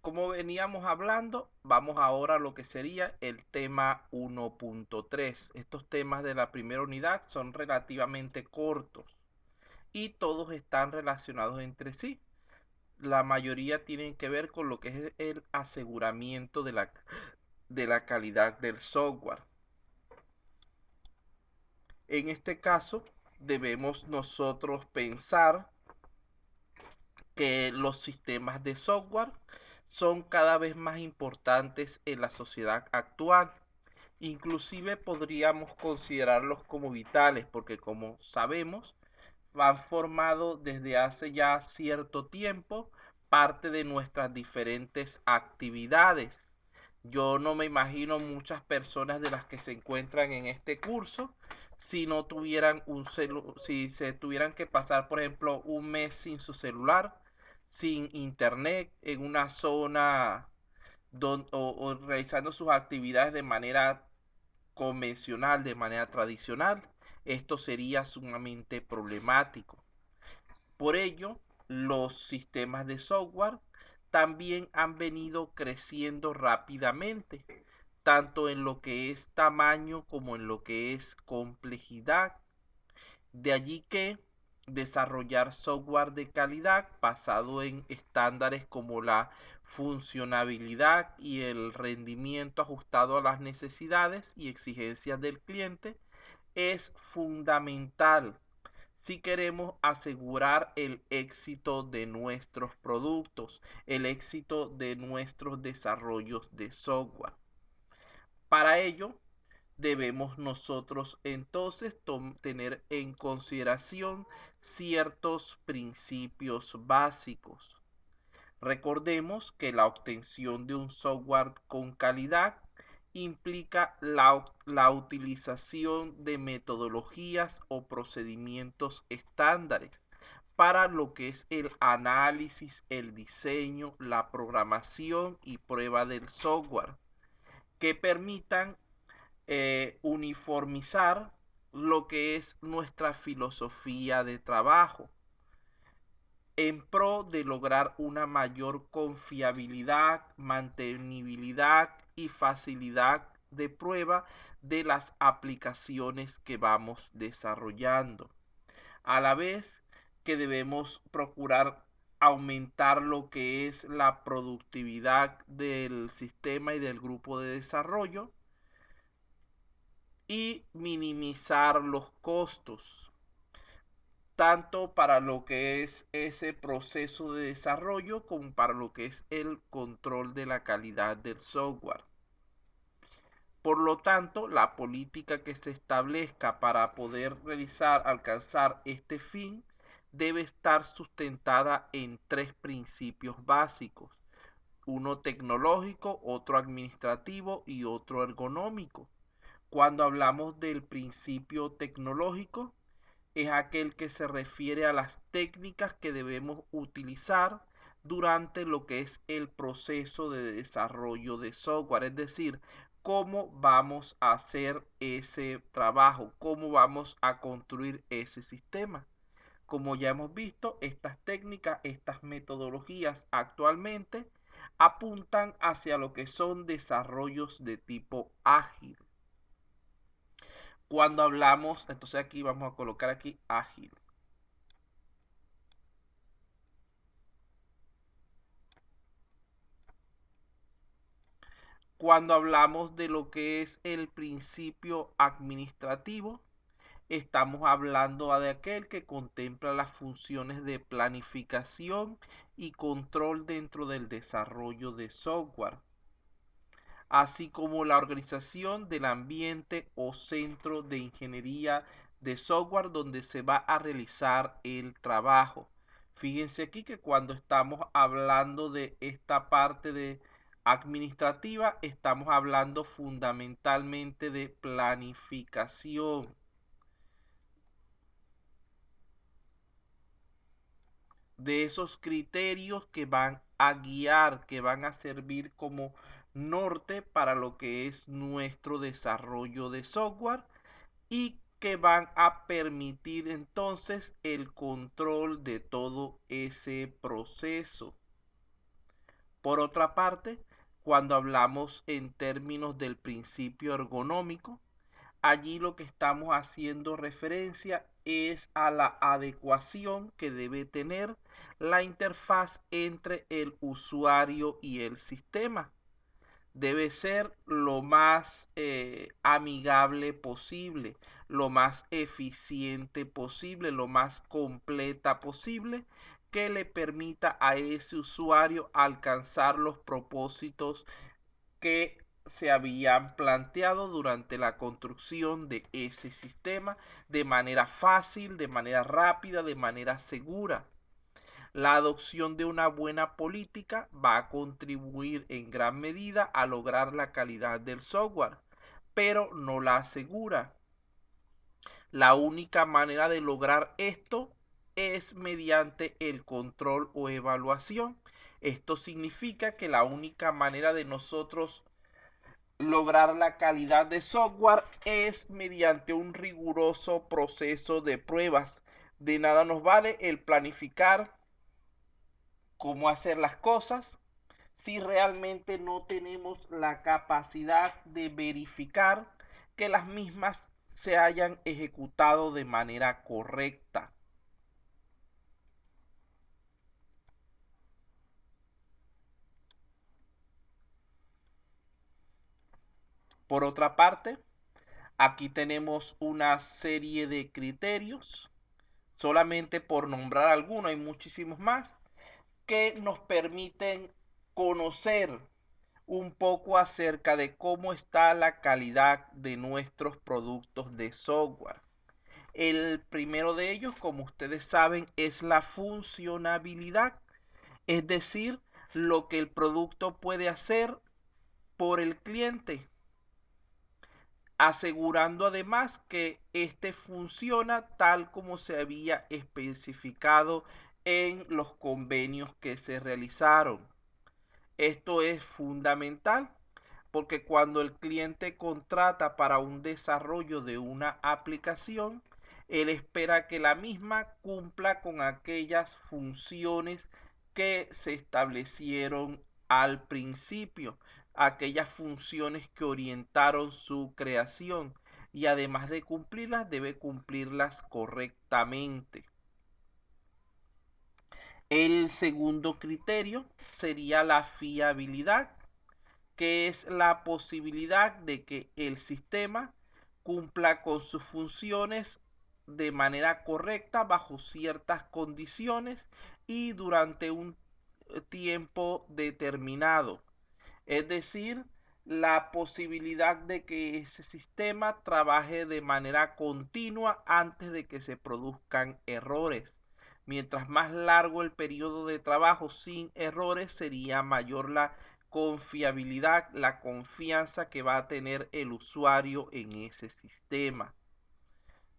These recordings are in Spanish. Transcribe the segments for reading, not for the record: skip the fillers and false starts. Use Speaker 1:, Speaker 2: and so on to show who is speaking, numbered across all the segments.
Speaker 1: como veníamos hablando, vamos ahora a lo que sería el tema 1.3. Estos temas de la primera unidad son relativamente cortos y todos están relacionados entre sí. La mayoría tienen que ver con lo que es el aseguramiento de la calidad del software. En este caso, debemos nosotros pensar que los sistemas de software son cada vez más importantes en la sociedad actual. Inclusive podríamos considerarlos como vitales porque, como sabemos, han formado desde hace ya cierto tiempo parte de nuestras diferentes actividades. Yo no me imagino muchas personas de las que se encuentran en este curso si no tuvieran si se tuvieran que pasar, por ejemplo, un mes sin su celular, sin internet, en una zona o realizando sus actividades de manera convencional, de manera tradicional. Esto sería sumamente problemático. Por ello, los sistemas de software también han venido creciendo rápidamente, tanto en lo que es tamaño como en lo que es complejidad. De allí que desarrollar software de calidad basado en estándares como la funcionabilidad y el rendimiento ajustado a las necesidades y exigencias del cliente es fundamental si queremos asegurar el éxito de nuestros productos, el éxito de nuestros desarrollos de software. Para ello, debemos nosotros entonces tener en consideración ciertos principios básicos. Recordemos que la obtención de un software con calidad implica la utilización de metodologías o procedimientos estándares para lo que es el análisis, el diseño, la programación y prueba del software, que permitan uniformizar lo que es nuestra filosofía de trabajo en pro de lograr una mayor confiabilidad, mantenibilidad y facilidad de prueba de las aplicaciones que vamos desarrollando. A la vez que debemos procurar aumentar lo que es la productividad del sistema y del grupo de desarrollo y minimizar los costos, tanto para lo que es ese proceso de desarrollo como para lo que es el control de la calidad del software. Por lo tanto, la política que se establezca para poder alcanzar este fin debe estar sustentada en tres principios básicos: uno tecnológico, otro administrativo y otro ergonómico. Cuando hablamos del principio tecnológico, es aquel que se refiere a las técnicas que debemos utilizar durante lo que es el proceso de desarrollo de software, es decir, cómo vamos a hacer ese trabajo, cómo vamos a construir ese sistema. Como ya hemos visto, estas técnicas, estas metodologías actualmente apuntan hacia lo que son desarrollos de tipo ágil. Cuando hablamos, entonces aquí vamos a colocar aquí ágil. Cuando hablamos de lo que es el principio administrativo, estamos hablando de aquel que contempla las funciones de planificación y control dentro del desarrollo de software, así como la organización del ambiente o centro de ingeniería de software donde se va a realizar el trabajo. Fíjense aquí que cuando estamos hablando de esta parte de administrativa, estamos hablando fundamentalmente de planificación, de esos criterios que van a guiar, que van a servir como norte para lo que es nuestro desarrollo de software y que van a permitir entonces el control de todo ese proceso. Por otra parte, cuando hablamos en términos del principio ergonómico, allí lo que estamos haciendo referencia es a la adecuación que debe tener la interfaz entre el usuario y el sistema. Debe ser lo más amigable posible, lo más eficiente posible, lo más completa posible, que le permita a ese usuario alcanzar los propósitos que se habían planteado durante la construcción de ese sistema de manera fácil, de manera rápida, de manera segura. La adopción de una buena política va a contribuir en gran medida a lograr la calidad del software, pero no la asegura. La única manera de lograr esto es mediante el control o evaluación. Esto significa que la única manera de nosotros lograr la calidad de software es mediante un riguroso proceso de pruebas. De nada nos vale el planificar cómo hacer las cosas si realmente no tenemos la capacidad de verificar que las mismas se hayan ejecutado de manera correcta. Por otra parte, aquí tenemos una serie de criterios, solamente por nombrar algunos, hay muchísimos más, que nos permiten conocer un poco acerca de cómo está la calidad de nuestros productos de software. El primero de ellos, como ustedes saben, es la funcionabilidad, es decir, lo que el producto puede hacer por el cliente, asegurando además que este funciona tal como se había especificado en los convenios que se realizaron. Esto es fundamental porque cuando el cliente contrata para un desarrollo de una aplicación, él espera que la misma cumpla con aquellas funciones que se establecieron al principio, aquellas funciones que orientaron su creación, y además de cumplirlas, debe cumplirlas correctamente. El segundo criterio sería la fiabilidad, que es la posibilidad de que el sistema cumpla con sus funciones de manera correcta bajo ciertas condiciones y durante un tiempo determinado. Es decir, la posibilidad de que ese sistema trabaje de manera continua antes de que se produzcan errores. Mientras más largo el periodo de trabajo sin errores, sería mayor la confiabilidad, la confianza que va a tener el usuario en ese sistema.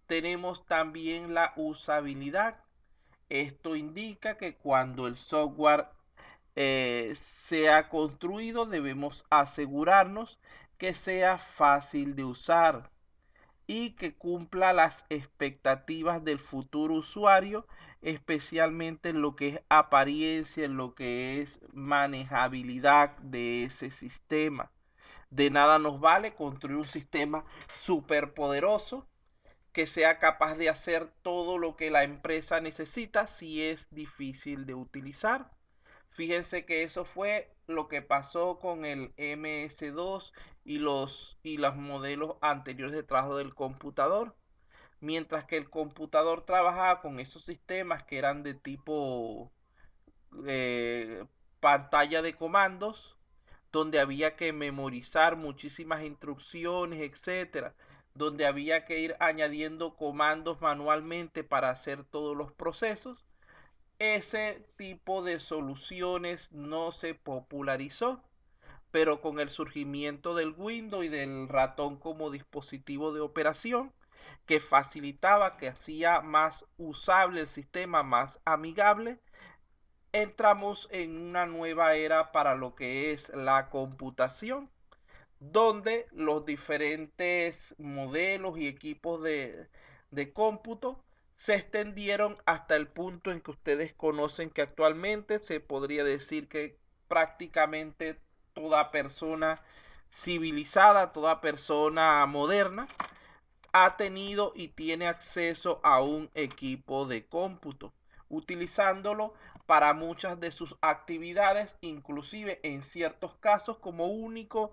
Speaker 1: Tenemos también la usabilidad. Esto indica que cuando el software sea construido, debemos asegurarnos que sea fácil de usar y que cumpla las expectativas del futuro usuario, especialmente en lo que es apariencia, en lo que es manejabilidad de ese sistema. De nada nos vale construir un sistema súper poderoso que sea capaz de hacer todo lo que la empresa necesita si es difícil de utilizar. Fíjense que eso fue lo que pasó con el MS2 y los modelos anteriores de trabajo del computador. Mientras que el computador trabajaba con esos sistemas que eran de tipo eh, pantalla de comandos, donde había que memorizar muchísimas instrucciones, etcétera, donde había que ir añadiendo comandos manualmente para hacer todos los procesos. Ese tipo de soluciones no se popularizó, pero con el surgimiento del Windows y del ratón como dispositivo de operación, que facilitaba, que hacía más usable el sistema, más amigable, entramos en una nueva era para lo que es la computación, donde los diferentes modelos y equipos de cómputo se extendieron hasta el punto en que ustedes conocen que actualmente se podría decir que prácticamente toda persona civilizada, toda persona moderna, ha tenido y tiene acceso a un equipo de cómputo, utilizándolo para muchas de sus actividades, inclusive en ciertos casos como único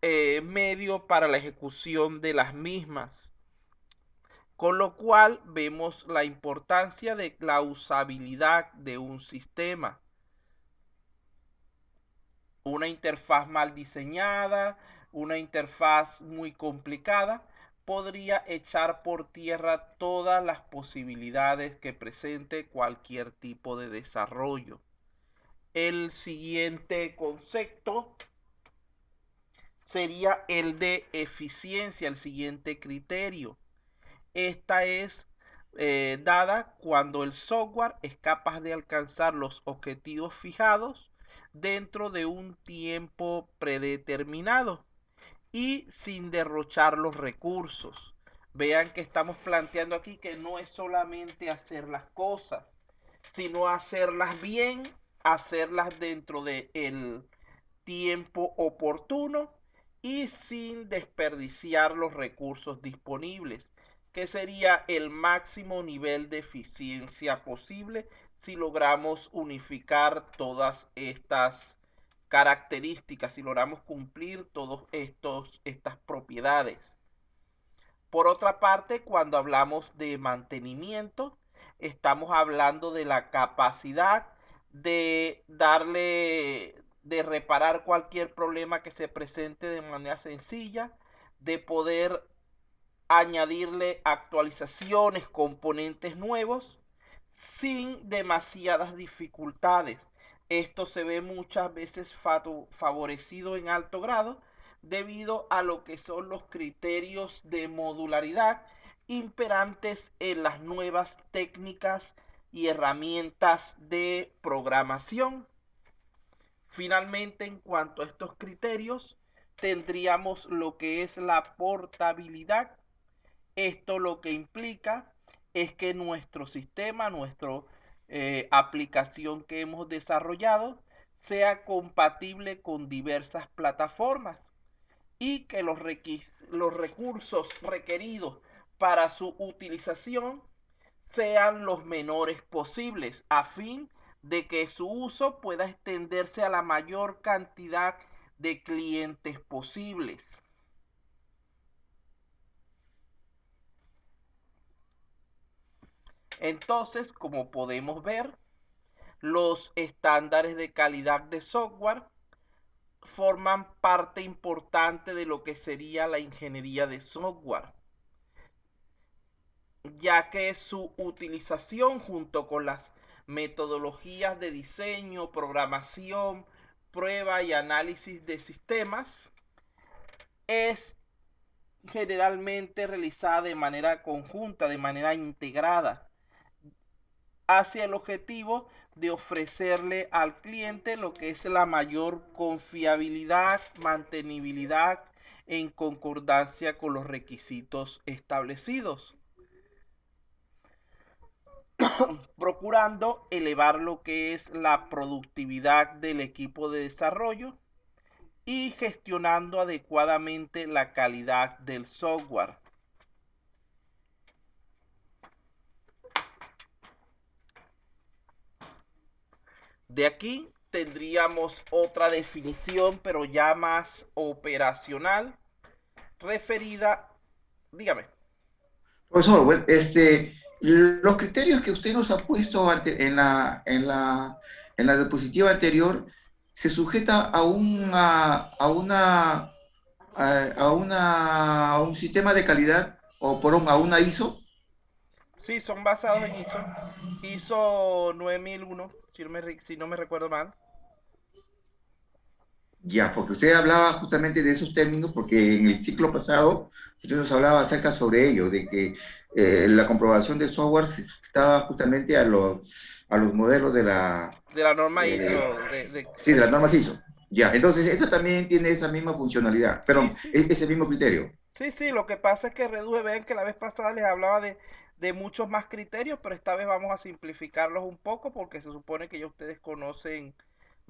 Speaker 1: medio para la ejecución de las mismas. Con lo cual vemos la importancia de la usabilidad de un sistema. Una interfaz mal diseñada, una interfaz muy complicada, podría echar por tierra todas las posibilidades que presente cualquier tipo de desarrollo. El siguiente concepto sería el de eficiencia, el siguiente criterio. Esta es dada cuando el software es capaz de alcanzar los objetivos fijados dentro de un tiempo predeterminado y sin derrochar los recursos. Vean que estamos planteando aquí que no es solamente hacer las cosas, sino hacerlas bien, hacerlas dentro del tiempo oportuno y sin desperdiciar los recursos disponibles, que sería el máximo nivel de eficiencia posible si logramos unificar todas estas características, si logramos cumplir todas estas propiedades. Por otra parte, cuando hablamos de mantenimiento, estamos hablando de la capacidad de reparar cualquier problema que se presente de manera sencilla, de poder añadirle actualizaciones, componentes nuevos, sin demasiadas dificultades. Esto se ve muchas veces favorecido en alto grado debido a lo que son los criterios de modularidad imperantes en las nuevas técnicas y herramientas de programación. Finalmente, en cuanto a estos criterios, tendríamos lo que es la portabilidad. Esto lo que implica es que nuestro sistema, nuestra aplicación que hemos desarrollado, sea compatible con diversas plataformas y que los recursos requeridos para su utilización sean los menores posibles a fin de que su uso pueda extenderse a la mayor cantidad de clientes posibles. Entonces, como podemos ver, los estándares de calidad de software forman parte importante de lo que sería la ingeniería de software, ya que su utilización junto con las metodologías de diseño, programación, prueba y análisis de sistemas es generalmente realizada de manera conjunta, de manera integrada, hacia el objetivo de ofrecerle al cliente lo que es la mayor confiabilidad, mantenibilidad en concordancia con los requisitos establecidos, procurando elevar lo que es la productividad del equipo de desarrollo y gestionando adecuadamente la calidad del software. De aquí tendríamos otra definición, pero ya más operacional, referida, dígame.
Speaker 2: Profesor, bueno, los criterios que usted nos ha puesto en la diapositiva anterior se sujeta a un sistema de calidad a una ISO.
Speaker 1: Sí, son basados en ISO 9001, si no me recuerdo mal.
Speaker 2: Ya, porque usted hablaba justamente de esos términos, porque en el ciclo pasado usted nos hablaba acerca sobre ello, de que la comprobación de software se sujetaba justamente a los modelos
Speaker 1: De la norma
Speaker 2: eh,
Speaker 1: ISO,
Speaker 2: sí, de las normas ISO. Ya, entonces esta también tiene esa misma funcionalidad,
Speaker 1: Sí,
Speaker 2: perdón,
Speaker 1: sí.
Speaker 2: ese mismo criterio.
Speaker 1: Sí, sí, lo que pasa es que reduje, ven que la vez pasada les hablaba de muchos más criterios, pero esta vez vamos a simplificarlos un poco porque se supone que ya ustedes conocen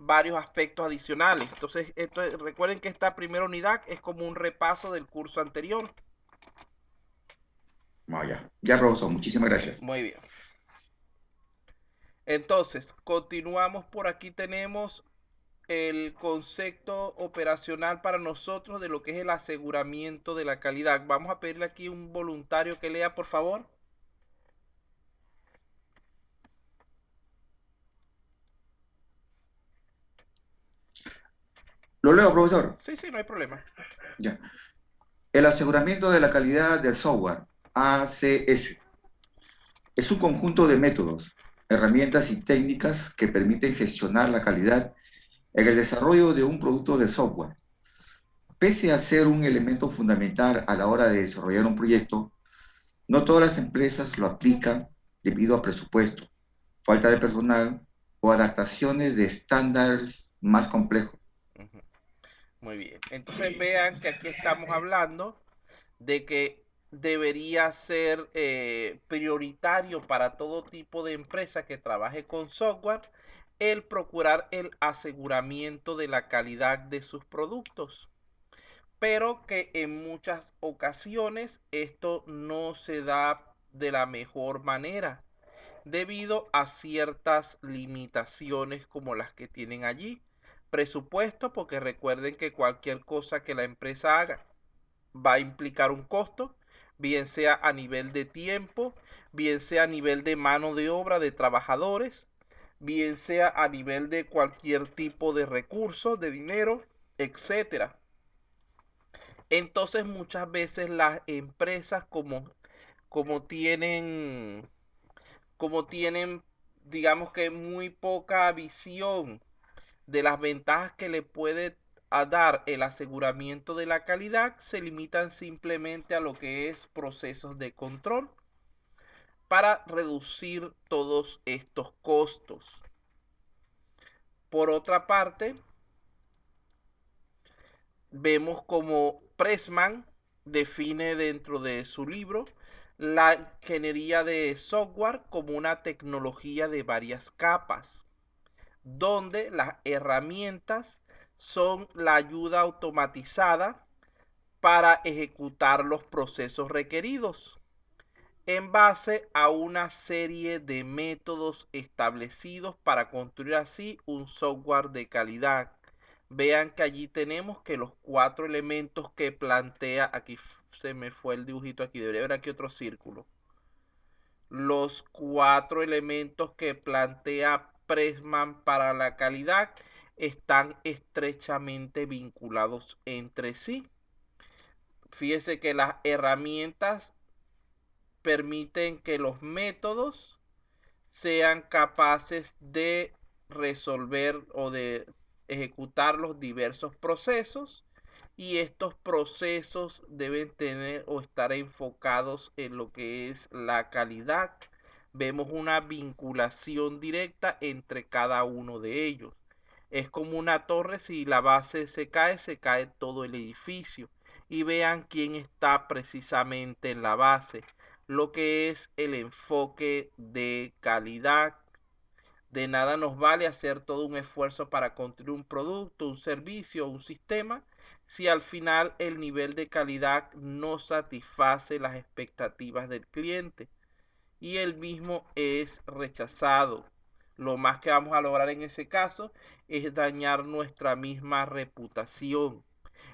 Speaker 1: varios aspectos adicionales. Entonces, recuerden que esta primera unidad es como un repaso del curso anterior.
Speaker 2: No, ya, profesor, muchísimas gracias.
Speaker 1: Muy bien. Entonces, continuamos por aquí. Tenemos el concepto operacional para nosotros de lo que es el aseguramiento de la calidad. Vamos a pedirle aquí un voluntario que lea, por favor.
Speaker 2: Lo leo, profesor.
Speaker 1: Sí, sí, no hay problema.
Speaker 2: Ya. El aseguramiento de la calidad del software, ACS, es un conjunto de métodos, herramientas y técnicas que permiten gestionar la calidad en el desarrollo de un producto de software. Pese a ser un elemento fundamental a la hora de desarrollar un proyecto, no todas las empresas lo aplican debido a presupuesto, falta de personal o adaptaciones de estándares más complejos.
Speaker 1: Muy bien. Entonces vean que aquí estamos hablando de que debería ser prioritario para todo tipo de empresa que trabaje con software el procurar el aseguramiento de la calidad de sus productos, pero que en muchas ocasiones esto no se da de la mejor manera debido a ciertas limitaciones como las que tienen allí. Presupuesto, porque recuerden que cualquier cosa que la empresa haga va a implicar un costo, bien sea a nivel de tiempo, bien sea a nivel de mano de obra de trabajadores, bien sea a nivel de cualquier tipo de recursos, de dinero, etcétera. Entonces muchas veces las empresas como tienen como tienen digamos que muy poca visión de las ventajas que le puede a dar el aseguramiento de la calidad, se limitan simplemente a lo que es procesos de control para reducir todos estos costos. Por otra parte, vemos como Pressman define dentro de su libro la ingeniería de software como una tecnología de varias capas, donde las herramientas son la ayuda automatizada para ejecutar los procesos requeridos en base a una serie de métodos establecidos para construir así un software de calidad. Vean que allí tenemos que los 4 elementos que plantea, aquí se me fue el dibujito, aquí debería haber aquí otro círculo. Los 4 elementos que plantea Pressman para la calidad están estrechamente vinculados entre sí. Fíjese que las herramientas permiten que los métodos sean capaces de resolver o de ejecutar los diversos procesos, y estos procesos deben tener o estar enfocados en lo que es la calidad. Vemos una vinculación directa entre cada uno de ellos. Es como una torre, si la base se cae todo el edificio. Y vean quién está precisamente en la base, lo que es el enfoque de calidad. De nada nos vale hacer todo un esfuerzo para construir un producto, un servicio, un sistema, si al final el nivel de calidad no satisface las expectativas del cliente y el mismo es rechazado. Lo más que vamos a lograr en ese caso es dañar nuestra misma reputación,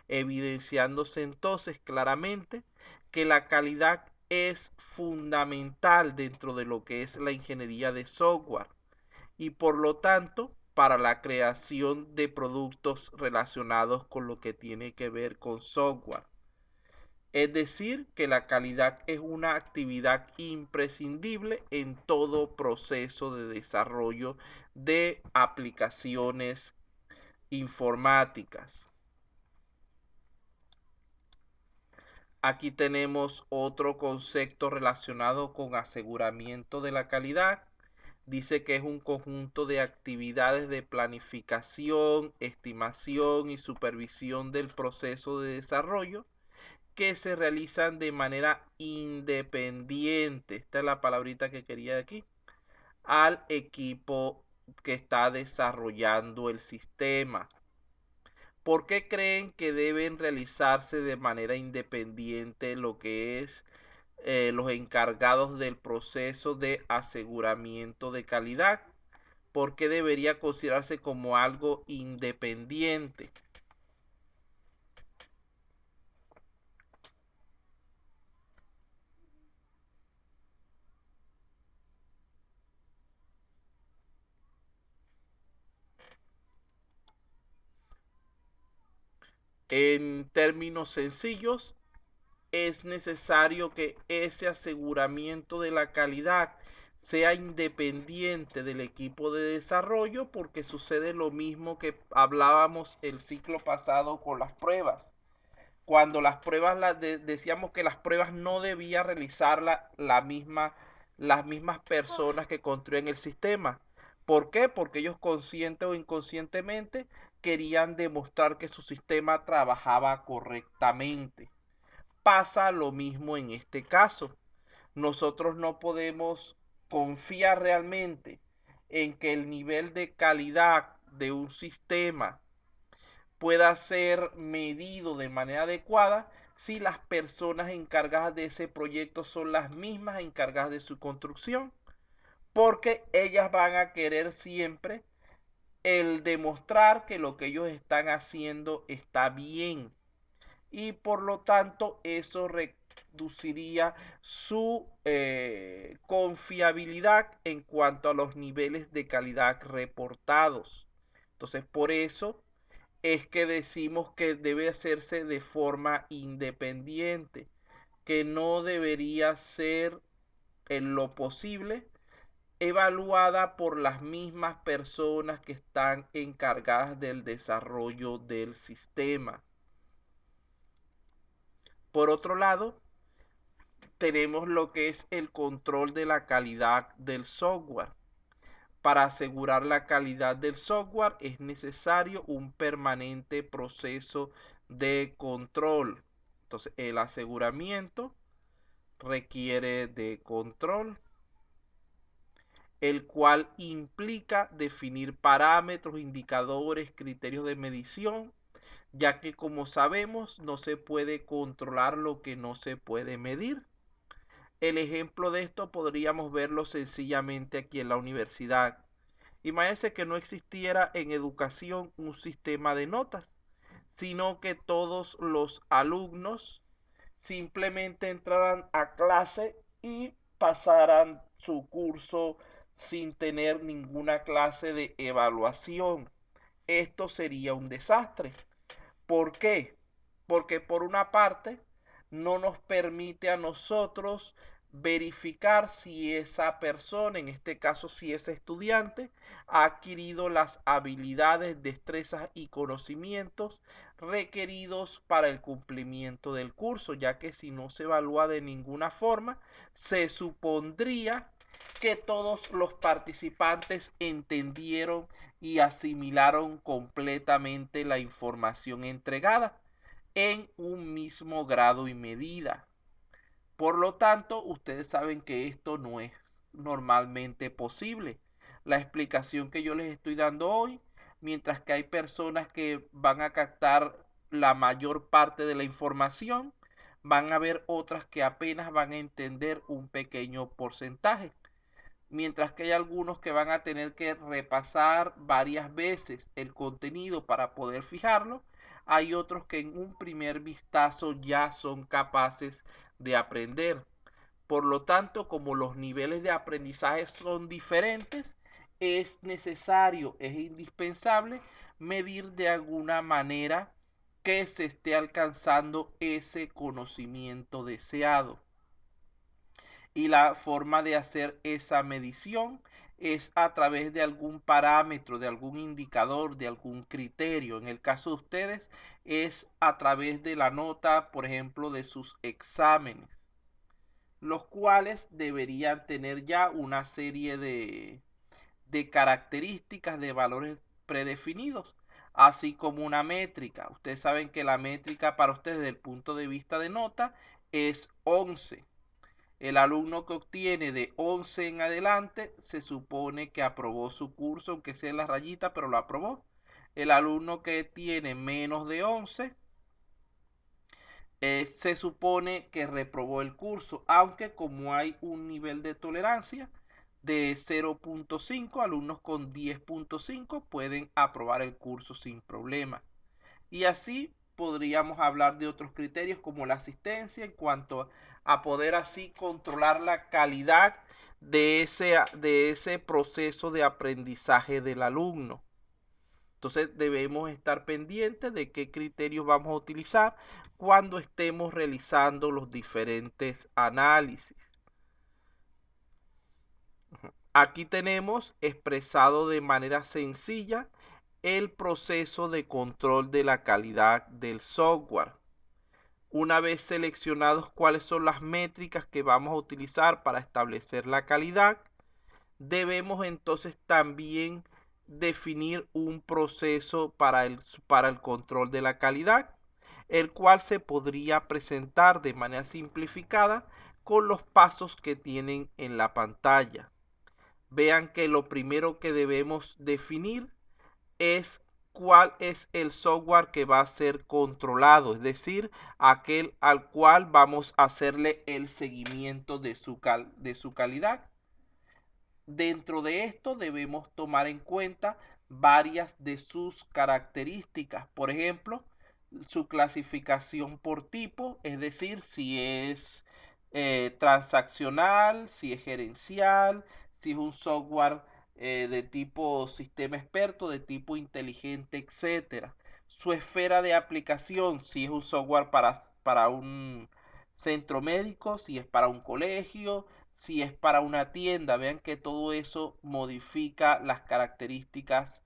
Speaker 1: evidenciándose entonces claramente que la calidad es fundamental dentro de lo que es la ingeniería de software y por lo tanto para la creación de productos relacionados con lo que tiene que ver con software. Es decir, que la calidad es una actividad imprescindible en todo proceso de desarrollo de aplicaciones informáticas. Aquí tenemos otro concepto relacionado con aseguramiento de la calidad. Dice que es un conjunto de actividades de planificación, estimación y supervisión del proceso de desarrollo que se realizan de manera independiente. Esta es la palabrita que quería de aquí. Al equipo que está desarrollando el sistema. ¿Por qué creen que deben realizarse de manera independiente lo que es los encargados del proceso de aseguramiento de calidad? ¿Por qué debería considerarse como algo independiente? En términos sencillos, es necesario que ese aseguramiento de la calidad sea independiente del equipo de desarrollo, porque sucede lo mismo que hablábamos el ciclo pasado con las pruebas. Cuando las pruebas decíamos que las pruebas no debía realizar las mismas personas que construyen el sistema. ¿Por qué? Porque ellos consciente o inconscientemente querían demostrar que su sistema trabajaba correctamente. Pasa lo mismo en este caso. Nosotros no podemos confiar realmente en que el nivel de calidad de un sistema pueda ser medido de manera adecuada si las personas encargadas de ese proyecto son las mismas encargadas de su construcción, porque ellas van a querer siempre el demostrar que lo que ellos están haciendo está bien, y por lo tanto eso reduciría su confiabilidad en cuanto a los niveles de calidad reportados. Entonces, por eso es que decimos que debe hacerse de forma independiente, que no debería ser en lo posible evaluada por las mismas personas que están encargadas del desarrollo del sistema. Por otro lado, tenemos lo que es el control de la calidad del software. Para asegurar la calidad del software es necesario un permanente proceso de control. Entonces, el aseguramiento requiere de control, el cual implica definir parámetros, indicadores, criterios de medición, ya que como sabemos no se puede controlar lo que no se puede medir. El ejemplo de esto podríamos verlo sencillamente aquí en la universidad. Imagínense que no existiera en educación un sistema de notas, sino que todos los alumnos simplemente entraran a clase y pasaran su curso sin tener ninguna clase de evaluación. Esto sería un desastre. ¿Por qué? Porque por una parte no nos permite a nosotros verificar si esa persona, en este caso si ese estudiante, ha adquirido las habilidades, destrezas y conocimientos requeridos para el cumplimiento del curso, ya que si no se evalúa de ninguna forma, se supondría que todos los participantes entendieron y asimilaron completamente la información entregada en un mismo grado y medida. Por lo tanto, ustedes saben que esto no es normalmente posible. La explicación que yo les estoy dando hoy, mientras que hay personas que van a captar la mayor parte de la información, van a haber otras que apenas van a entender un pequeño porcentaje, mientras que hay algunos que van a tener que repasar varias veces el contenido para poder fijarlo. Hay otros que en un primer vistazo ya son capaces de aprender. Por lo tanto, como los niveles de aprendizaje son diferentes, es necesario, es indispensable medir de alguna manera que se esté alcanzando ese conocimiento deseado. Y la forma de hacer esa medición es a través de algún parámetro, de algún indicador, de algún criterio. En el caso de ustedes es a través de la nota, por ejemplo, de sus exámenes, los cuales deberían tener ya una serie de características, de valores predefinidos, así como una métrica. Ustedes saben que la métrica para ustedes desde el punto de vista de nota es 11. El alumno que obtiene de 11 en adelante se supone que aprobó su curso, aunque sea en la rayita, pero lo aprobó. El alumno que tiene menos de 11 se supone que reprobó el curso, aunque como hay un nivel de tolerancia de 0.5, alumnos con 10.5 pueden aprobar el curso sin problema. Y así podríamos hablar de otros criterios como la asistencia en cuanto a poder así controlar la calidad de ese proceso de aprendizaje del alumno. Entonces debemos estar pendientes de qué criterios vamos a utilizar cuando estemos realizando los diferentes análisis. Aquí tenemos expresado de manera sencilla el proceso de control de la calidad del software. Una vez seleccionados cuáles son las métricas que vamos a utilizar para establecer la calidad, debemos entonces también definir un proceso para el control de la calidad, el cual se podría presentar de manera simplificada con los pasos que tienen en la pantalla. Vean que lo primero que debemos definir es cuál es el software que va a ser controlado, es decir, aquel al cual vamos a hacerle el seguimiento de su calidad. Dentro de esto debemos tomar en cuenta varias de sus características. Por ejemplo, su clasificación por tipo, es decir, si es transaccional, si es gerencial, si es un software de tipo sistema experto, de tipo inteligente, etcétera. Su esfera de aplicación, si es un software para un centro médico, si es para un colegio, si es para una tienda. Vean que todo eso modifica las características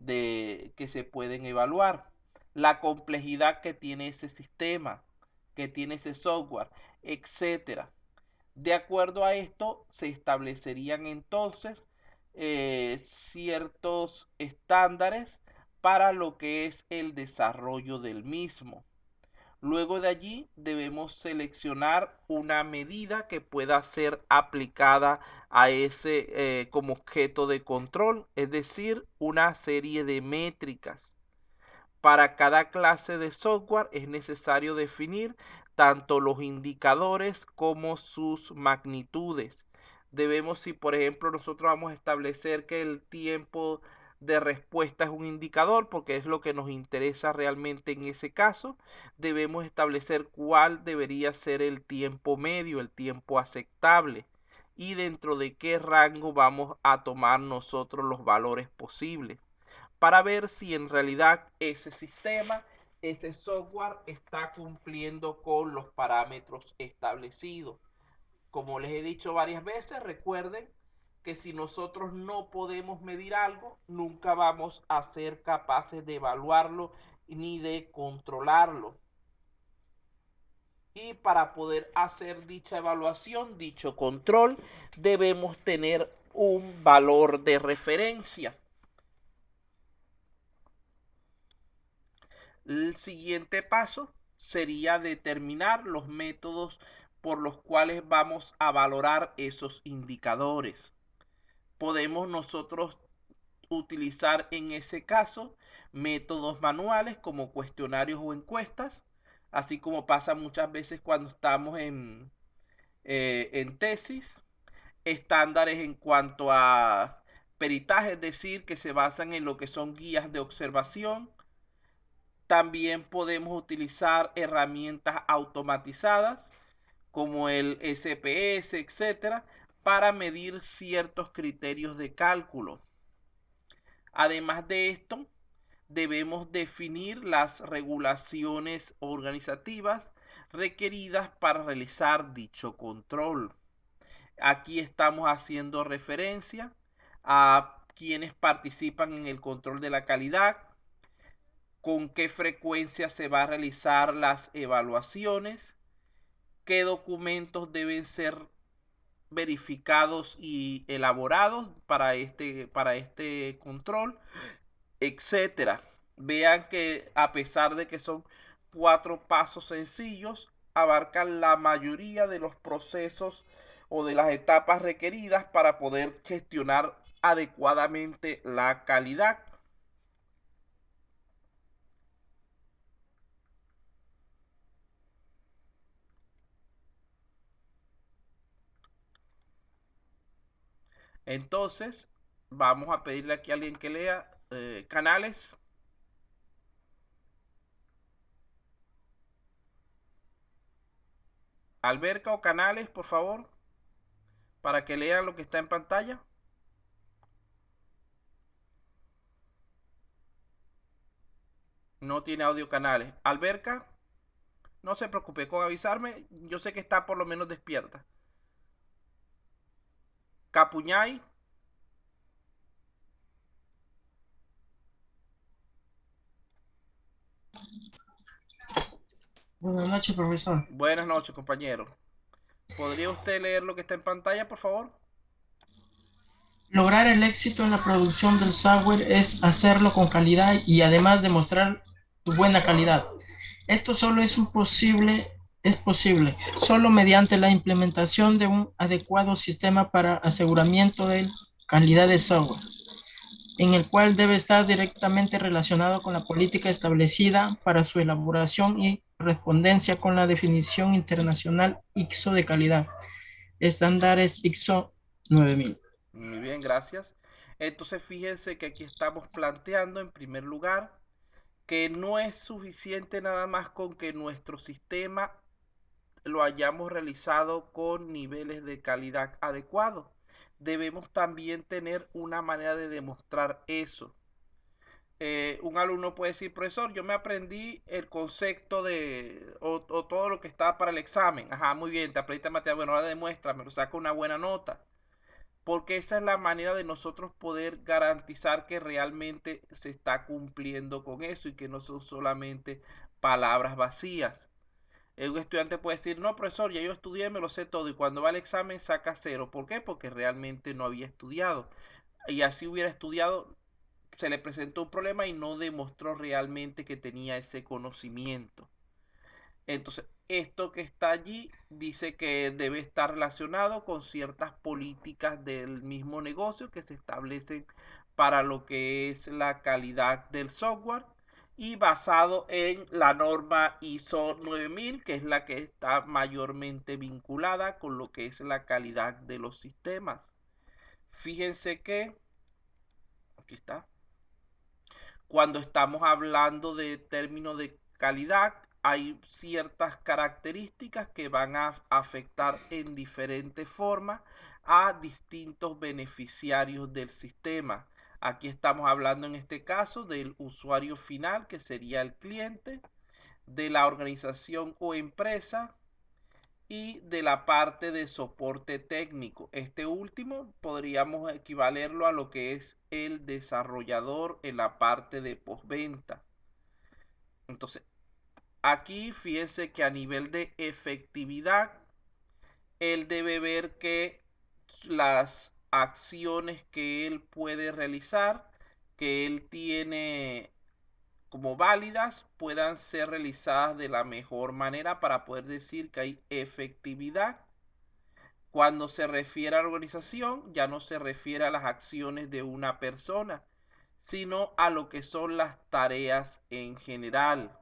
Speaker 1: que se pueden evaluar. La complejidad que tiene ese sistema, que tiene ese software, etcétera. De acuerdo a esto, se establecerían entonces ciertos estándares para lo que es el desarrollo del mismo. Luego de allí debemos seleccionar una medida que pueda ser aplicada a ese como objeto de control, es decir, una serie de métricas. Para cada clase de software es necesario definir tanto los indicadores como sus magnitudes. Debemos, si por ejemplo nosotros vamos a establecer que el tiempo de respuesta es un indicador, porque es lo que nos interesa realmente en ese caso, debemos establecer cuál debería ser el tiempo medio, el tiempo aceptable, y dentro de qué rango vamos a tomar nosotros los valores posibles para ver si en realidad ese sistema, ese software está cumpliendo con los parámetros establecidos. Como les he dicho varias veces, recuerden que si nosotros no podemos medir algo, nunca vamos a ser capaces de evaluarlo ni de controlarlo. Y para poder hacer dicha evaluación, dicho control, debemos tener un valor de referencia. El siguiente paso sería determinar los métodos por los cuales vamos a valorar esos indicadores. Podemos nosotros utilizar en ese caso métodos manuales como cuestionarios o encuestas, así como pasa muchas veces cuando estamos en tesis, estándares en cuanto a peritaje, es decir, que se basan en lo que son guías de observación. También podemos utilizar herramientas automatizadas como el SPS, etcétera, para medir ciertos criterios de cálculo. Además de esto, debemos definir las regulaciones organizativas requeridas para realizar dicho control. Aquí estamos haciendo referencia a quienes participan en el control de la calidad, con qué frecuencia se va a realizar las evaluaciones, qué documentos deben ser verificados y elaborados para este control, etcétera. Vean que a pesar de que son 4 pasos sencillos, abarcan la mayoría de los procesos o de las etapas requeridas para poder gestionar adecuadamente la calidad. Entonces, vamos a pedirle aquí a alguien que lea canales. Alberca o canales, por favor, para que lean lo que está en pantalla. No tiene audio canales. Alberca, no se preocupe con avisarme. Yo sé que está por lo menos despierta. Capuñay.
Speaker 3: Buenas noches, profesor.
Speaker 1: Buenas noches, compañero. ¿Podría usted leer lo que está en pantalla, por favor?
Speaker 3: Lograr el éxito en la producción del software es hacerlo con calidad y además demostrar tu buena calidad. Esto solo es posible solo mediante la implementación de un adecuado sistema para aseguramiento de calidad de software, en el cual debe estar directamente relacionado con la política establecida para su elaboración y correspondencia con la definición internacional ISO de calidad, estándares ISO 9000.
Speaker 1: Muy bien, gracias. Entonces fíjense que aquí estamos planteando en primer lugar que no es suficiente nada más con que nuestro sistema lo hayamos realizado con niveles de calidad adecuados. Debemos también tener una manera de demostrar eso. Un alumno puede decir, profesor, yo me aprendí el concepto o todo lo que está para el examen. Ajá, muy bien, te aprendiste materia, bueno, ahora demuéstramelo, saca una buena nota. Porque esa es la manera de nosotros poder garantizar que realmente se está cumpliendo con eso y que no son solamente palabras vacías. Un estudiante puede decir, no, profesor, ya yo estudié, me lo sé todo, y cuando va al examen saca cero. ¿Por qué? Porque realmente no había estudiado. Y así hubiera estudiado, se le presentó un problema y no demostró realmente que tenía ese conocimiento. Entonces, esto que está allí dice que debe estar relacionado con ciertas políticas del mismo negocio que se establecen para lo que es la calidad del software y basado en la norma ISO 9000, que es la que está mayormente vinculada con lo que es la calidad de los sistemas. Fíjense que, aquí está, cuando estamos hablando de términos de calidad, hay ciertas características que van a afectar en diferentes formas a distintos beneficiarios del sistema. Aquí estamos hablando en este caso del usuario final, que sería el cliente, de la organización o empresa y de la parte de soporte técnico. Este último podríamos equivalerlo a lo que es el desarrollador en la parte de postventa. Entonces, aquí fíjense que a nivel de efectividad, él debe ver que las acciones que él puede realizar, que él tiene como válidas, puedan ser realizadas de la mejor manera para poder decir que hay efectividad. Cuando se refiere a la organización, ya no se refiere a las acciones de una persona, sino a lo que son las tareas en general.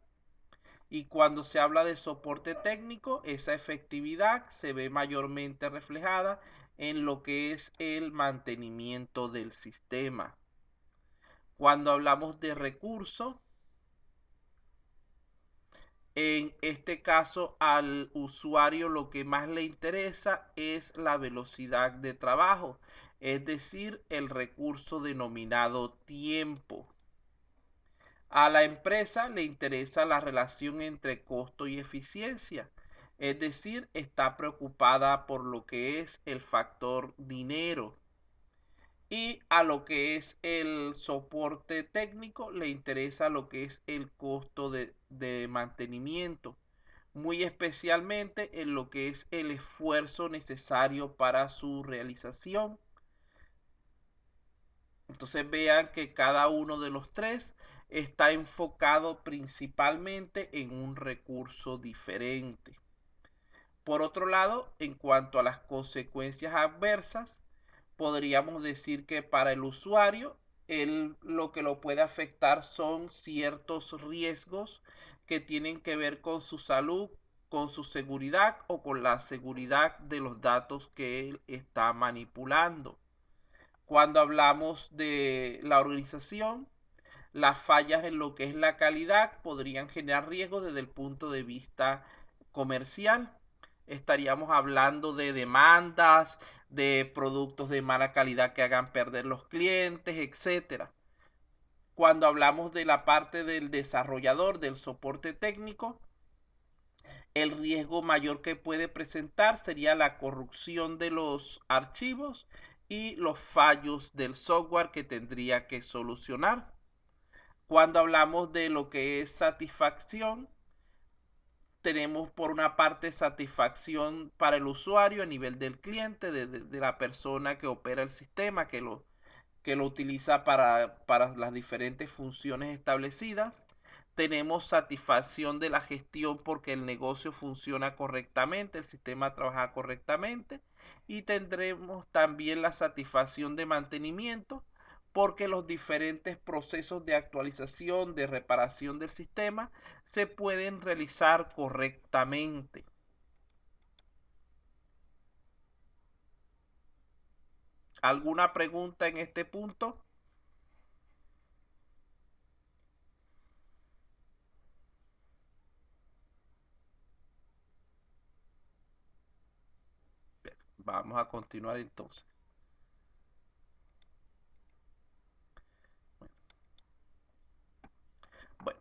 Speaker 1: Y cuando se habla de soporte técnico, esa efectividad se ve mayormente reflejada en lo que es el mantenimiento del sistema. Cuando hablamos de recursos, en este caso al usuario lo que más le interesa es la velocidad de trabajo, es decir, el recurso denominado tiempo. A la empresa le interesa la relación entre costo y eficiencia, es decir, está preocupada por lo que es el factor dinero. Y a lo que es el soporte técnico le interesa lo que es el costo de mantenimiento, muy especialmente en lo que es el esfuerzo necesario para su realización. Entonces vean que cada uno de los tres está enfocado principalmente en un recurso diferente. Por otro lado, en cuanto a las consecuencias adversas, podríamos decir que para el usuario, lo que lo puede afectar son ciertos riesgos que tienen que ver con su salud, con su seguridad o con la seguridad de los datos que él está manipulando. Cuando hablamos de la organización, las fallas en lo que es la calidad podrían generar riesgos desde el punto de vista comercial. Estaríamos hablando de demandas, de productos de mala calidad que hagan perder los clientes, etcétera. Cuando hablamos de la parte del desarrollador, del soporte técnico, el riesgo mayor que puede presentar sería la corrupción de los archivos y los fallos del software que tendría que solucionar. Cuando hablamos de lo que es satisfacción, tenemos por una parte satisfacción para el usuario a nivel del cliente, de la persona que opera el sistema, que lo utiliza para las diferentes funciones establecidas. Tenemos satisfacción de la gestión porque el negocio funciona correctamente, el sistema trabaja correctamente. Y tendremos también la satisfacción de mantenimiento porque los diferentes procesos de actualización, de reparación del sistema se pueden realizar correctamente. ¿Alguna pregunta en este punto? Bien, vamos a continuar entonces. Bueno,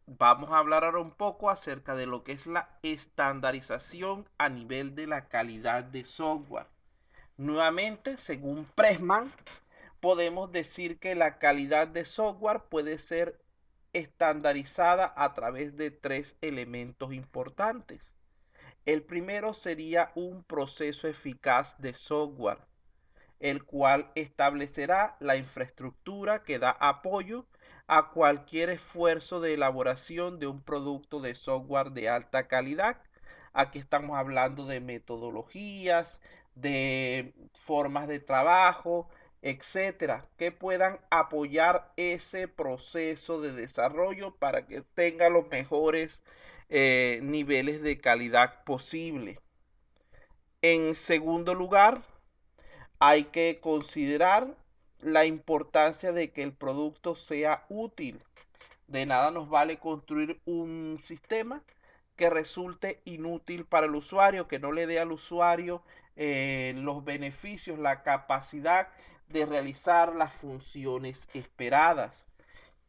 Speaker 1: vamos a hablar ahora un poco acerca de lo que es la estandarización a nivel de la calidad de software. Nuevamente, según Pressman, podemos decir que la calidad de software puede ser estandarizada a través de tres elementos importantes. El primero sería un proceso eficaz de software, el cual establecerá la infraestructura que da apoyo a cualquier esfuerzo de elaboración de un producto de software de alta calidad. Aquí estamos hablando de metodologías, de formas de trabajo, etcétera, que puedan apoyar ese proceso de desarrollo para que tenga los mejores niveles de calidad posible. En segundo lugar, hay que considerar la importancia de que el producto sea útil. De nada nos vale construir un sistema que resulte inútil para el usuario, que no le dé al usuario los beneficios, la capacidad de realizar las funciones esperadas.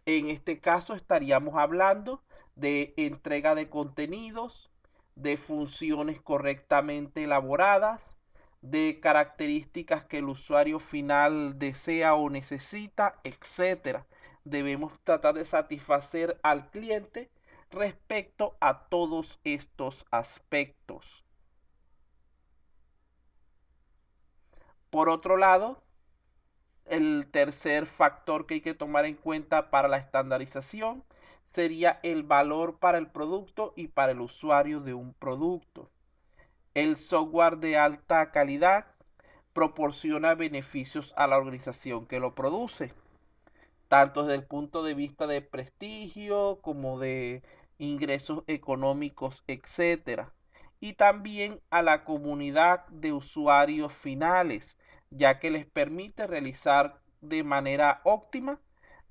Speaker 1: En este caso estaríamos hablando de entrega de contenidos, de funciones correctamente elaboradas, de características que el usuario final desea o necesita, etcétera. Debemos tratar de satisfacer al cliente respecto a todos estos aspectos. Por otro lado, el tercer factor que hay que tomar en cuenta para la estandarización sería el valor para el producto y para el usuario de un producto. El software de alta calidad proporciona beneficios a la organización que lo produce, tanto desde el punto de vista de prestigio como de ingresos económicos, etcétera, y también a la comunidad de usuarios finales, ya que les permite realizar de manera óptima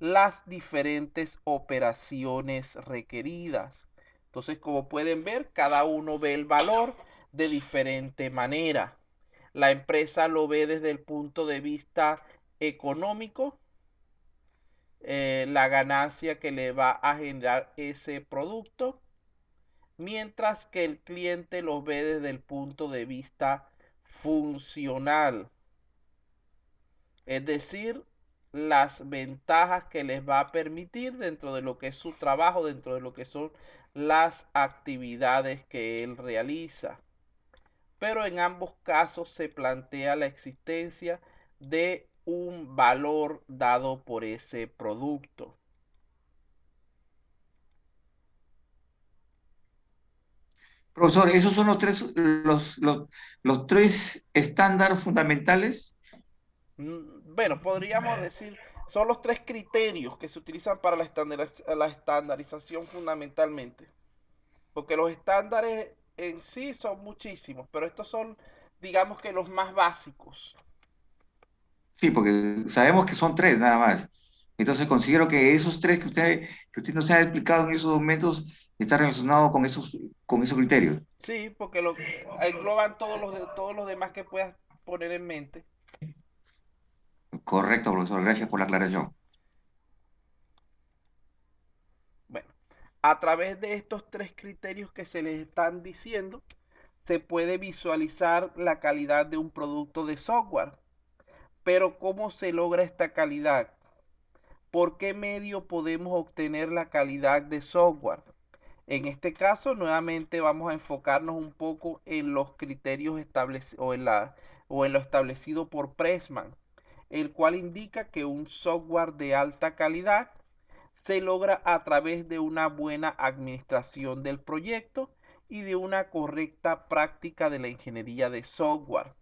Speaker 1: las diferentes operaciones requeridas. Entonces, como pueden ver, cada uno ve el valor de diferente manera. La empresa lo ve desde el punto de vista económico, la ganancia que le va a generar ese producto, mientras que el cliente lo ve desde el punto de vista funcional, es decir, las ventajas que les va a permitir dentro de lo que es su trabajo, dentro de lo que son las actividades que él realiza. Pero en ambos casos se plantea la existencia de un valor dado por ese producto.
Speaker 2: Profesor, esos son los tres estándares fundamentales.
Speaker 1: Bueno, podríamos decir, son los tres criterios que se utilizan para la estandarización fundamentalmente. Porque los estándares en sí son muchísimos, pero estos son, digamos que los más básicos.
Speaker 2: Sí, porque sabemos que son tres nada más. Entonces considero que esos tres que usted nos ha explicado en esos momentos están relacionados con esos criterios.
Speaker 1: Sí, porque engloban todos los demás que puedas poner en mente.
Speaker 2: Correcto, profesor. Gracias por la aclaración.
Speaker 1: Bueno, a través de estos tres criterios que se les están diciendo, se puede visualizar la calidad de un producto de software. Pero ¿cómo se logra esta calidad? ¿Por qué medio podemos obtener la calidad de software? En este caso, nuevamente vamos a enfocarnos un poco en los criterios establecidos o en lo establecido por Pressman, el cual indica que un software de alta calidad se logra a través de una buena administración del proyecto y de una correcta práctica de la ingeniería de software.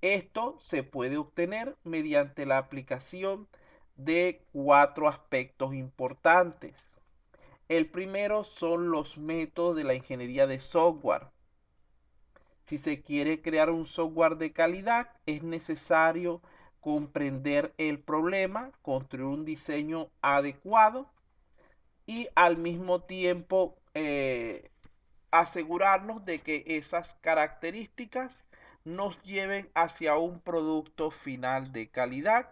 Speaker 1: Esto se puede obtener mediante la aplicación de cuatro aspectos importantes. El primero son los métodos de la ingeniería de software. Si se quiere crear un software de calidad, es necesario comprender el problema, construir un diseño adecuado y al mismo tiempo asegurarnos de que esas características nos lleven hacia un producto final de calidad.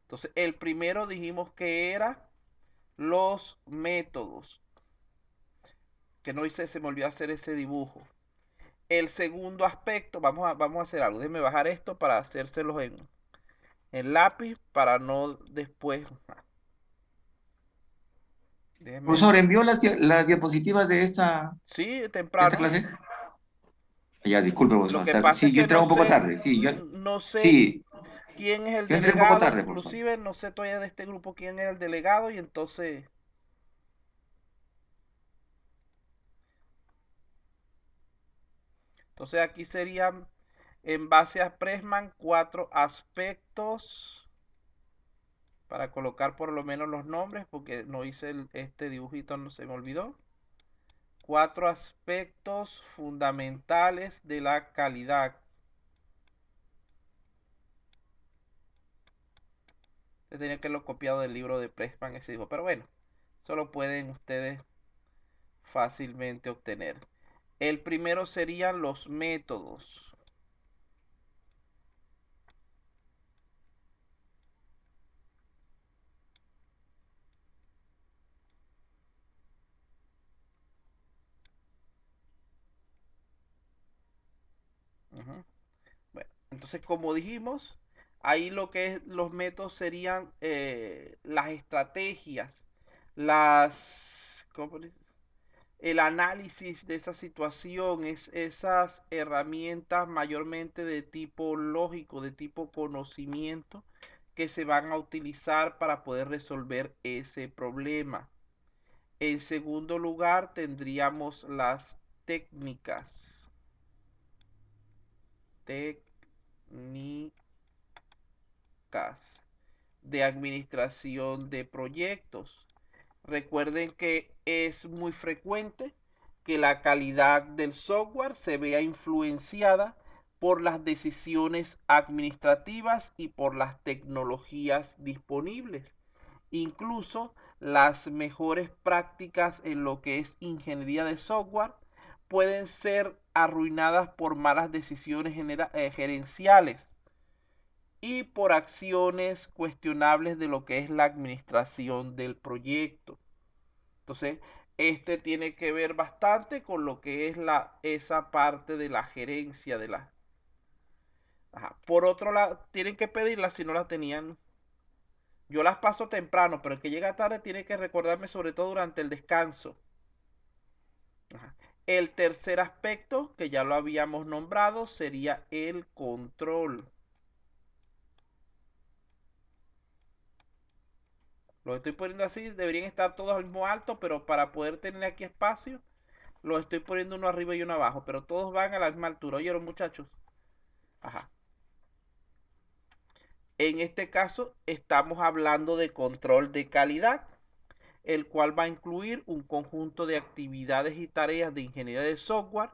Speaker 1: Entonces, el primero dijimos que era los métodos, que no hice, se me olvidó hacer ese dibujo. El segundo aspecto, vamos a hacer algo. Déjenme bajar esto para hacérselos en lápiz para no después. Déjenme.
Speaker 2: Profesor, ¿envió las diapositivas
Speaker 1: Sí,
Speaker 2: de esta
Speaker 1: temprano.
Speaker 2: clase? Ya, disculpe,
Speaker 1: Lo
Speaker 2: profesor.
Speaker 1: que pasa es
Speaker 2: Sí, yo
Speaker 1: que
Speaker 2: entré
Speaker 1: no
Speaker 2: un poco
Speaker 1: sé,
Speaker 2: tarde. Sí,
Speaker 1: no sé
Speaker 2: sí,
Speaker 1: quién es el
Speaker 2: yo entré un poco
Speaker 1: delegado,
Speaker 2: tarde, profesor.
Speaker 1: inclusive no sé todavía de este grupo quién es el delegado y entonces aquí serían en base a Pressman cuatro aspectos para colocar por lo menos los nombres porque no hice este dibujito, no se me olvidó. Cuatro aspectos fundamentales de la calidad. Tenía que haberlo copiado del libro de Pressman ese dibujo, pero bueno, eso lo pueden ustedes fácilmente obtener. El primero serían los métodos. Ujú. Bueno, entonces como dijimos, ahí lo que es los métodos serían las estrategias, ¿cómo el análisis de esa situación, esas herramientas mayormente de tipo lógico, de tipo conocimiento, que se van a utilizar para poder resolver ese problema. En segundo lugar, tendríamos las técnicas. Técnicas de administración de proyectos. Recuerden que es muy frecuente que la calidad del software se vea influenciada por las decisiones administrativas y por las tecnologías disponibles. Incluso las mejores prácticas en lo que es ingeniería de software pueden ser arruinadas por malas decisiones gerenciales y por acciones cuestionables de lo que es la administración del proyecto. Entonces, este tiene que ver bastante con lo que es esa parte de la gerencia de la... Ajá. Por otro lado, tienen que pedirlas si no las tenían. Yo las paso temprano, pero el que llega tarde tiene que recordarme sobre todo durante el descanso. Ajá. El tercer aspecto, que ya lo habíamos nombrado, sería el control. Los estoy poniendo así, deberían estar todos al mismo alto, pero para poder tener aquí espacio, Los estoy poniendo uno arriba y uno abajo, pero todos van a la misma altura. ¿Oyeron, muchachos? Ajá. En este caso estamos hablando de control de calidad, el cual va a incluir un conjunto de actividades y tareas de ingeniería de software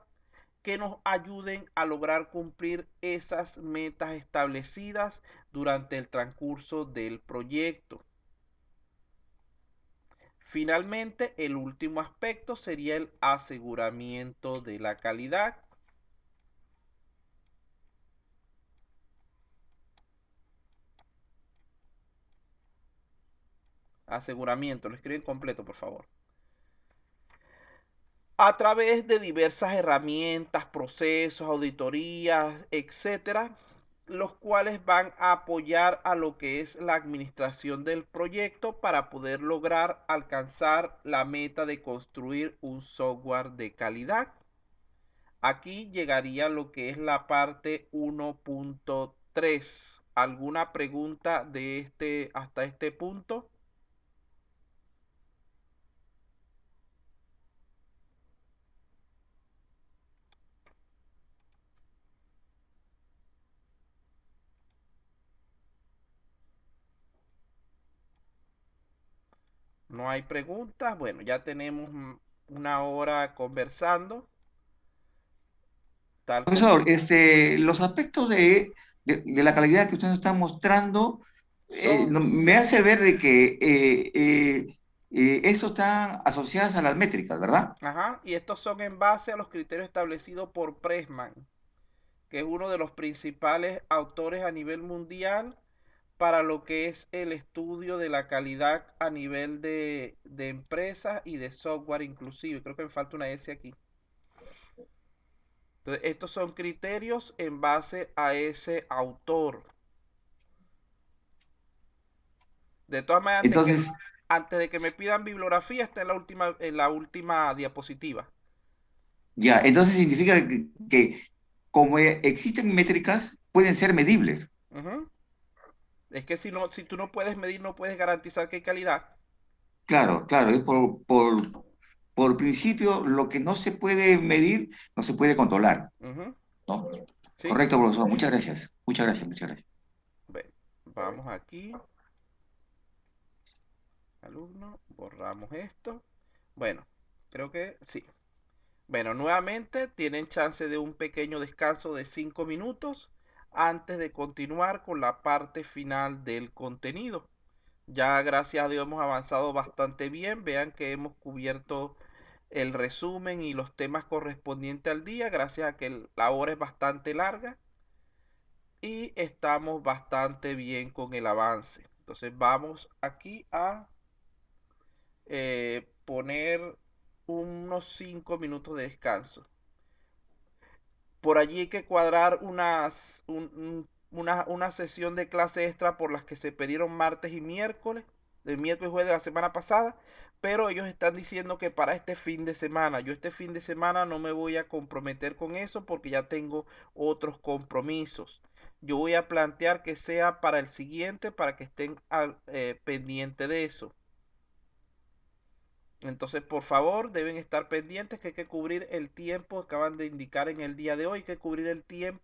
Speaker 1: que nos ayuden a lograr cumplir esas metas establecidas durante el transcurso del proyecto. Finalmente, el último aspecto sería el aseguramiento de la calidad. Aseguramiento, lo escriben completo, por favor. A través de diversas herramientas, procesos, auditorías, etcétera, los cuales van a apoyar a lo que es la administración del proyecto para poder lograr alcanzar la meta de construir un software de calidad. Aquí llegaría lo que es la parte 1.3. ¿Alguna pregunta de hasta este punto? No hay preguntas. Bueno, ya tenemos una hora conversando. Tal como...
Speaker 2: Profesor, los aspectos de la calidad que usted nos está mostrando
Speaker 1: Son,
Speaker 2: me hace ver de que estos están asociados a las métricas, ¿verdad?
Speaker 1: ajá, y estos son en base a los criterios establecidos por Pressman, que es uno de los principales autores a nivel mundial para lo que es el estudio de la calidad a nivel de empresas y de software inclusive. Creo que me falta una S aquí. Entonces, estos son criterios en base a ese autor. De todas maneras,
Speaker 2: Entonces,
Speaker 1: antes de que me pidan bibliografía, está en la última diapositiva.
Speaker 2: ya, entonces significa que como existen métricas, pueden ser medibles.
Speaker 1: Ujú. Es que si tú no puedes medir, no puedes garantizar que hay calidad.
Speaker 2: Claro, claro, es por principio lo que no se puede medir no se puede controlar,
Speaker 1: Ujú.
Speaker 2: ¿no?
Speaker 1: ¿Sí?
Speaker 2: Correcto, profesor. Muchas gracias. Muchas gracias, muchas gracias.
Speaker 1: Vamos aquí. Alumno, borramos esto. Bueno, creo que sí. Bueno, nuevamente tienen chance de un pequeño descanso de 5 minutos antes de continuar con la parte final del contenido. Ya gracias a Dios hemos avanzado bastante bien. Vean que hemos cubierto el resumen y los temas correspondientes al día, gracias a que la hora es bastante larga y estamos bastante bien con el avance. Entonces vamos aquí a poner unos 5 minutos de descanso. Por allí hay que cuadrar una sesión de clase extra por las que se pidieron martes y miércoles, el miércoles y jueves de la semana pasada, pero ellos están diciendo que para este fin de semana. Yo este fin de semana no me voy a comprometer con eso porque ya tengo otros compromisos. Yo voy a plantear que sea para el siguiente para que estén pendientes de eso. Entonces, por favor, deben estar pendientes que hay que cubrir el tiempo. Acaban de indicar en el día de hoy que cubrir el tiempo